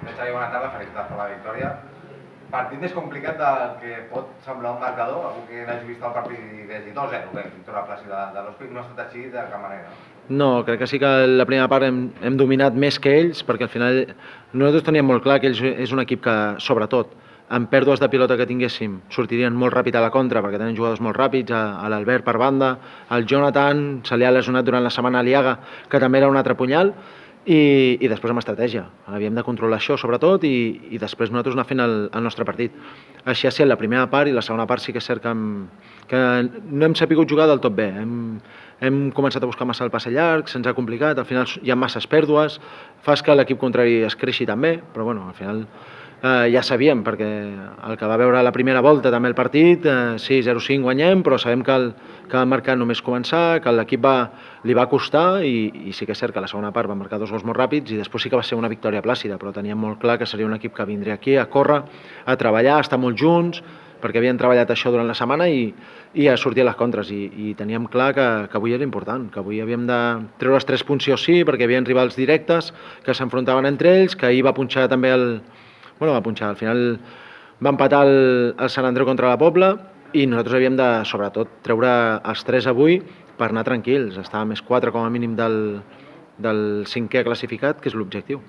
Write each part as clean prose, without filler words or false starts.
Xavi, bona tarda, felicitats per la victòria. Partit més complicat del que pot semblar un marcador, algú que n'hagi vist el partit i hagi 2-0, victòria plàcida de l'Hospitalet, no ha estat així de cap manera. No, crec que sí que la primera part hem dominat més que ells, perquè al final nosaltres teníem molt clar que ells és un equip que, sobretot, amb pèrdues de pilota que tinguéssim, sortirien molt ràpid a la contra, perquè tenen jugadors molt ràpids, a l'Albert per banda, al Jonathan, se li ha lesionat durant la setmana a Liaga, que també era un altre punyal, i després amb estratègia. Havíem de controlar això, sobretot, i després nosaltres anar fent el nostre partit. Així ha estat la primera part, i la segona part sí que és cert que no hem sapigut jugar del tot bé. Hem començat a buscar massa el passe llarg, se'ns ha complicat, al final hi ha masses pèrdues, fas que l'equip contrari es creixi també, però bueno, al final ja sabíem, perquè el que va veure la primera volta també el partit, sí, 0-5 guanyem, però sabem que el mercat només començar, que l'equip li va costar, i sí que és cert que a la segona part va marcar 2 gols molt ràpids, i després sí que va ser una victòria plàcida, però teníem molt clar que seria un equip que vindria aquí a córrer, a treballar, a estar molt junts, perquè havien treballat això durant la setmana i a sortir a les contres, i teníem clar que avui era important, que avui havíem de treure els 3 punts sí o sí, perquè hi havia rivals directes que s'enfrontaven entre ells, que ahir va punxar també al final va empatar el Sant Andreu contra la Pobla, i nosaltres havíem de, sobretot, treure els 3 avui per anar tranquils, estar a més 4 com a mínim del 5è classificat, que és l'objectiu.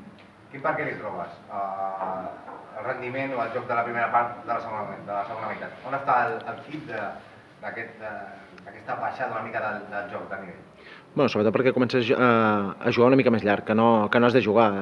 Quin per què li trobes? El rendiment o el joc de la primera part de la segona meitat? On està el kit d'aquesta baixada una mica del joc, de nivell? Bueno, sobretot perquè comences a jugar una mica més llarg, que no has de jugar.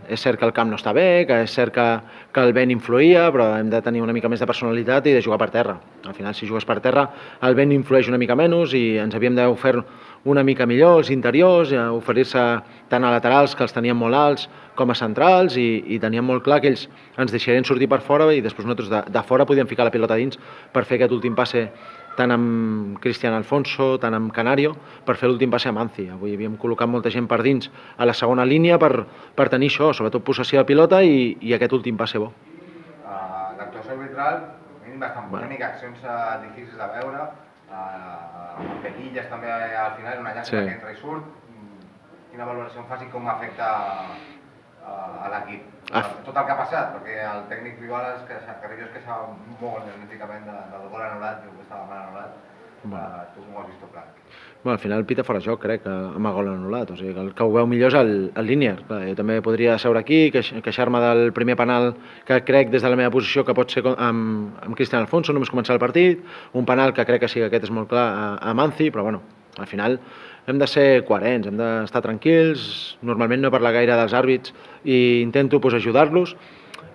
És cert que el camp no està bé, que és cert que el vent influïa, però hem de tenir una mica més de personalitat i de jugar per terra. Al final, si jugues per terra, el vent influeix una mica menys, i ens havíem d'ofer una mica millor els interiors, oferir-se tant a laterals, que els teníem molt alts, com a centrals, i teníem molt clar que ells ens deixarien sortir per fora, i després nosaltres de fora podíem ficar la pilota dins per fer aquest últim passe tant amb Cristian Alfonso, tant amb Canario, per fer l'últim passe a Manzi. Avui havíem col·locat molta gent per dins a la segona línia per tenir això, sobretot possessió de pilota i aquest últim passe bo. L'actuació arbitral, bastant polèmica, accions difícils de veure, Pequillas també al final, una llàstima que entra i surt. Quina valoració en fas i com afecta a l'equip? Tot el que ha passat, perquè el tècnic rival es queixa molt energèticament del gol anul·lat, diu que estava mal anul·lat. Tu com ho has vist tot clar? Al final pita fora joc, crec, amb el gol anul·lat. O sigui, el que ho veu millor és el Línier. Jo també podria seure aquí, queixar-me del primer penal que crec des de la meva posició que pot ser amb Cristian Alfonso, només començar el partit, un penal que crec que sí que aquest és molt clar a Manzi, però bueno, al final hem de ser coherents, hem d'estar tranquils, normalment no parlar gaire dels àrbits i intento ajudar-los,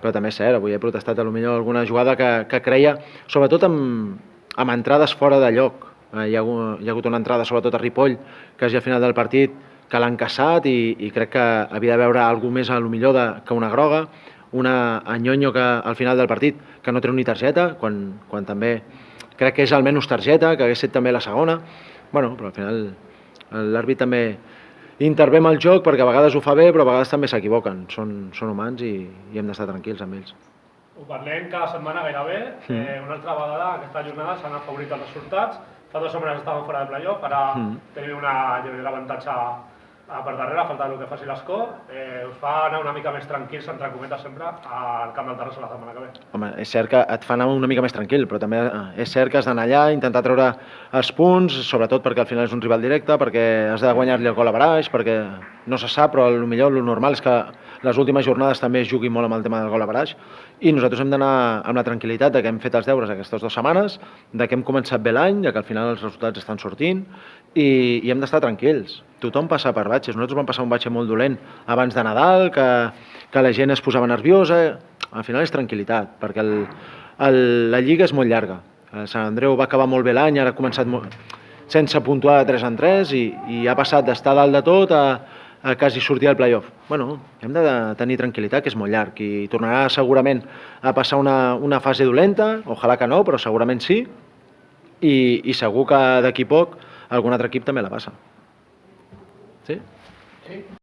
però també és cert, avui he protestat potser alguna jugada que creia, sobretot amb entrades fora de lloc. Hi ha hagut una entrada, sobretot a Ripoll, quasi al final del partit, que l'han caçat, i crec que havia de veure alguna més potser que una groga, una a Ñoño que al final del partit que no treu ni targeta, quan també crec que és almenys targeta, que hagués estat també la segona. Bueno, però al final l'àrbit també intervé amb el joc, perquè a vegades ho fa bé, però a vegades també s'equivoquen. Són humans i hem d'estar tranquils amb ells. Ho parlem cada setmana gairebé. Una altra vegada, aquesta jornada s'han afavorit els resultats. Fa 2 setmanes estàvem fora de playoff, ara tenim un avantatge per darrere, a falta del que faci l'escó. Us fa anar una mica més tranquils, entre cometes sempre, al camp del Terrassa la setmana que ve. Home, és cert que et fa anar una mica més tranquil, però també és cert que has d'anar allà, intentar treure els punts, sobretot perquè al final és un rival directe, perquè has de guanyar-li el gol a Baraix, perquè no se sap, però potser el normal és que les últimes jornades també es jugui molt amb el tema del gol a Baraix, i nosaltres hem d'anar amb la tranquil·litat que hem fet els deures aquestes 2 setmanes, que hem començat bé l'any, que al final els resultats estan sortint, i hem d'estar tranquils. Tothom passa per batxes. Nosaltres vam passar un batxe molt dolent abans de Nadal, que la gent es posava nerviosa. Al final és tranquil·litat, perquè la Lliga és molt llarga. El Sant Andreu va acabar molt bé l'any, ara ha començat sense puntuar de 3 en 3, i ha passat d'estar dalt de tot a quasi sortir al playoff. Bueno, hem de tenir tranquil·litat, que és molt llarg, i tornarà segurament a passar una fase dolenta, ojalà que no, però segurament sí, i segur que d'aquí poc algun altre equip també la passa. Sí? Sí.